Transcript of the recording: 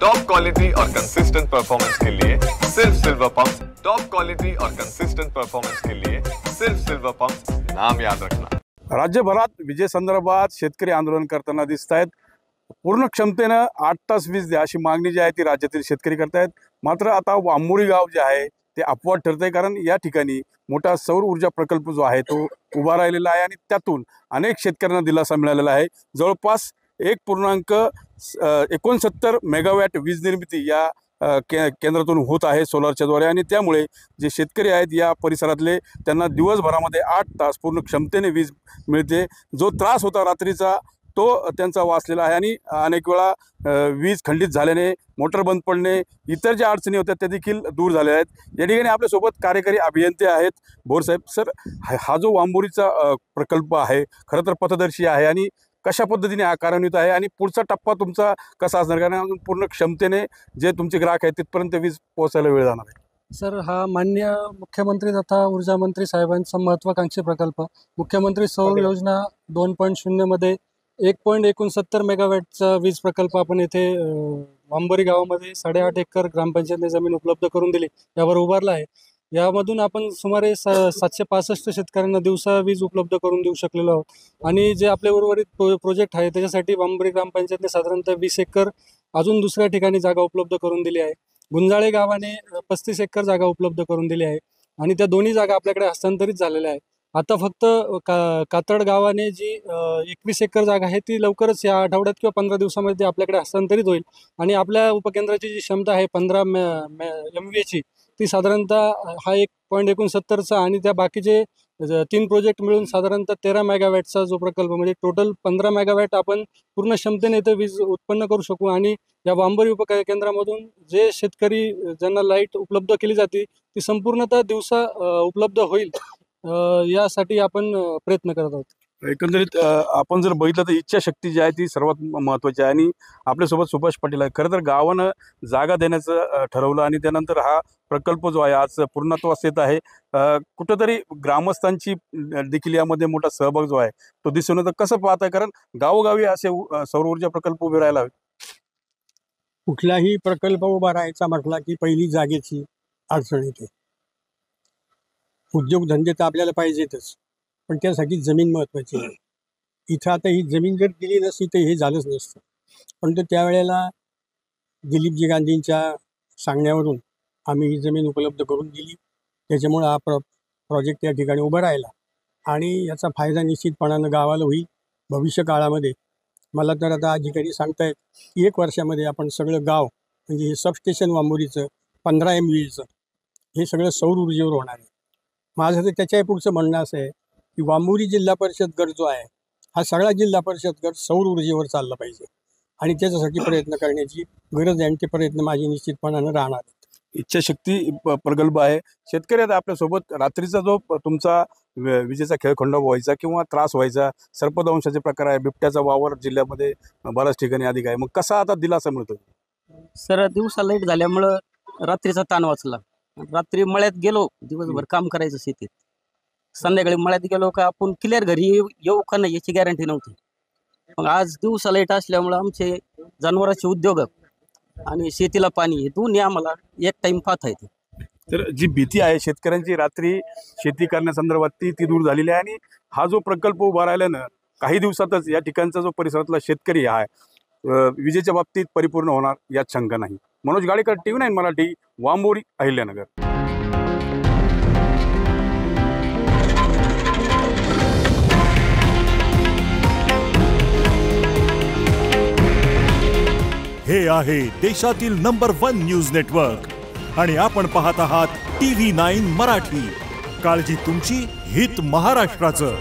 Top quality और consistent performance के लिए सिर्फ सिल्वर पंप्स। टॉप क्वालिटी और कंसिस्टेंट परफॉर्मेंस के लिए सिर्फ सिल्वर पंप्स, नाम याद रखना। राज्यभरात विजेसंदर्भात शेतकरी आंदोलन करताना दिसत आहेत। पूर्ण क्षमतेने 8 तास वीज द्या अशी मागणी जी आहे ती राज्यातील शेतकरी करतायत। मात्र आता वांबोरी गाव जे आहे ते अपवाद ठरतंय, कारण या ठिकाणी मोठा सौर ऊर्जा प्रकल्प जो आहे तो उभा राहिलेला आहे आणि त्यातून अनेक शेतकऱ्यांना दिलासा मिळालेला आहे। जवळपास 1.69 मेगावॅट वीज निर्मिती या केंद्रातून होत आहे सोलारच्या द्वारे, आणि त्यामुळे जे शेतकरी आहेत या परिसरातले त्यांना दिवसभरामध्ये 8 तास पूर्ण क्षमतेने वीज मिळते। जो त्रास होता रात्रीचा तो त्यांचा वाचलेला आहे आणि अनेक वेळा वीज खंडित झाल्याने, मोटर बंद पडणे, इतर ज्या अडचणी होत्या त्या देखील दूर झाल्या आहेत। या ठिकाणी आपल्यासोबत कार्यकारी अभियंते आहेत बोरसाहेब। सर, हा जो वांबोरीचा प्रकल्प आहे खरं तर पथदर्शी आहे आणि कशा पद्धतीने हा कार्यान्वित आहे आणि पुढचा टप्पा तुमचा कसा असणार, कारण पूर्ण क्षमतेने जे तुमचे ग्राहक आहेत तिथपर्यंत वीज पोहोचायला वेळ जाणार आहे? सर, हा माननीय मुख्यमंत्री तथा ऊर्जा मंत्री साहेबांचा महत्त्वाकांक्षी प्रकल्प मुख्यमंत्री सौर योजना 2.0 मध्ये 1.69 मेगावॅटचा वीज प्रकल्प आपण येथे वांबोरी गावामध्ये 8.5 एकर ग्रामपंचायतने जमीन उपलब्ध करून दिली, यावर उभारला आहे। यामधून आपण सुमारे 765 शेतकऱ्यांना दिवसा वीज उपलब्ध करून देऊ शकलेलो आहोत। आणि जे आपले उर्वरित प्रोजेक्ट आहे त्याच्यासाठी वांबोरी ग्रामपंचायतने साधारणतः 20 एकर अजून दुसऱ्या ठिकाणी जागा उपलब्ध करून दिली आहे। गुंजाळे गावाने 35 एकर जागा उपलब्ध करून दिली आहे आणि त्या दोन्ही जागा आपल्याकडे हस्तांतरित झालेल्या आहेत। आता फक्त कातड गावाने जी 21 एकर जागा आहे ती लवकरच या आठवड्यात किंवा 15 दिवसामध्ये आपल्याकडे हस्तांतरित होईल आणि आपल्या उपकेंद्राची जी क्षमता आहे 15 MVA ची, ती साधारणतः हा 1.69चा आणि त्या बाकीचे 3 प्रोजेक्ट मिळून साधारणतः 13 मेगावॅटचा जो प्रकल्प, म्हणजे टोटल 15 मेगावॅट आपण पूर्ण क्षमतेने इथे वीज उत्पन्न करू शकू। आणि या वांबोरी उपकेंद्रामधून जे शेतकरी ज्यांना लाईट उपलब्ध केली जाते ती संपूर्णतः दिवसा उपलब्ध होईल यासाठी आपण प्रयत्न करत आहोत। एकंदरीत आपण जर बघितलं तर इच्छाशक्ती जी आहे ती सर्वात महत्त्वाची आहे आणि आपल्यासोबत सुभाष पाटील आहे। खरं तर गावानं जागा देण्याचं ठरवलं आणि त्यानंतर हा प्रकल्प जो आहे आज पूर्णत्वास येत आहे। कुठंतरी ग्रामस्थांची देखील यामध्ये मोठा सहभाग जो आहे तो दिसून येतो। कसं पाहताय, कारण गावोगावी असे सौर ऊर्जा प्रकल्प उभे राहायला हवे? कुठलाही प्रकल्प उभा राहायचा म्हटला की पहिली जागेची अडचण येते। उद्योगधंदे तर आपल्याला पाहिजेतच, पण त्यासाठी जमीन महत्त्वाची आहे। इथं आता ही जमीन जर दिली नसती तर हे झालंच नसतं, परंतु त्यावेळेला दिलीपजी गांधींच्या सांगण्यावरून आम्ही ही जमीन उपलब्ध करून दिली। त्याच्यामुळं हा प्रोजेक्ट या ठिकाणी उभा राहिला आणि याचा फायदा निश्चितपणानं गावाला होईल भविष्य काळामध्ये। मला तर आता अधिकारी सांगतायत की 1 वर्षामध्ये आपण सगळं गाव, म्हणजे हे सबस्टेशन वांबोरीचं 15 MVAचं हे सगळं सौर ऊर्जेवर होणार आहे। माझं तर त्याच्याही पुढचं म्हणणं असं आहे की वांबोरी जिल्हा परिषद गट जो आहे हा सगळा जिल्हा परिषद गट सौर ऊर्जेवर चालला पाहिजे आणि त्याच्यासाठी प्रयत्न करण्याची गरज आहे आणि ते प्रयत्न माझे निश्चितपणानं राहणार आहेत। इच्छाशक्ती प्रगल्भ आहे। शेतकरी आता आपल्यासोबत, रात्रीचा जो तुमचा विजेचा खेळखंडोबा व्हायचा किंवा त्रास व्हायचा, सर्पदंशाचे प्रकार आहे, बिबट्याचा वावर जिल्ह्यामध्ये बऱ्याच ठिकाणी अधिक आहे, मग कसा आता दिलासा मिळतो? सर, दिवसा लाईट झाल्यामुळं रात्रीचा ताण वाचला। रात्री मळ्यात गेलो, दिवसभर काम करायचं शेतीत, संध्याकाळी मळ्यात गेलो का आपण क्लिअर घरी येऊ का नाही याची गॅरंटी नव्हती। मग आज दिवसा लाईट असल्यामुळं आमचे जनावरांचे उद्योग आणि शेतीला पाणी हे दोन्ही आम्हाला एक टाइम पाहता येते। तर जी भीती आहे शेतकऱ्यांची रात्री शेती करण्यासंदर्भात ती दूर झालेली आहे आणि हा जो प्रकल्प उभा राहिल्यानं काही दिवसातच या ठिकाणचा जो परिसरातला शेतकरी आहे विजेच्या बाबतीत परिपूर्ण होणार यात शंका नाही। मनोज गाडेकर, TV9 मराठी, वांबोरी, अहिल्यानगर। हे आहे देशातील नंबर 1 न्यूज नेटवर्क आणि आपण पाहत आहात TV9 मराठी। काळजी तुमची, हित महाराष्ट्राचं।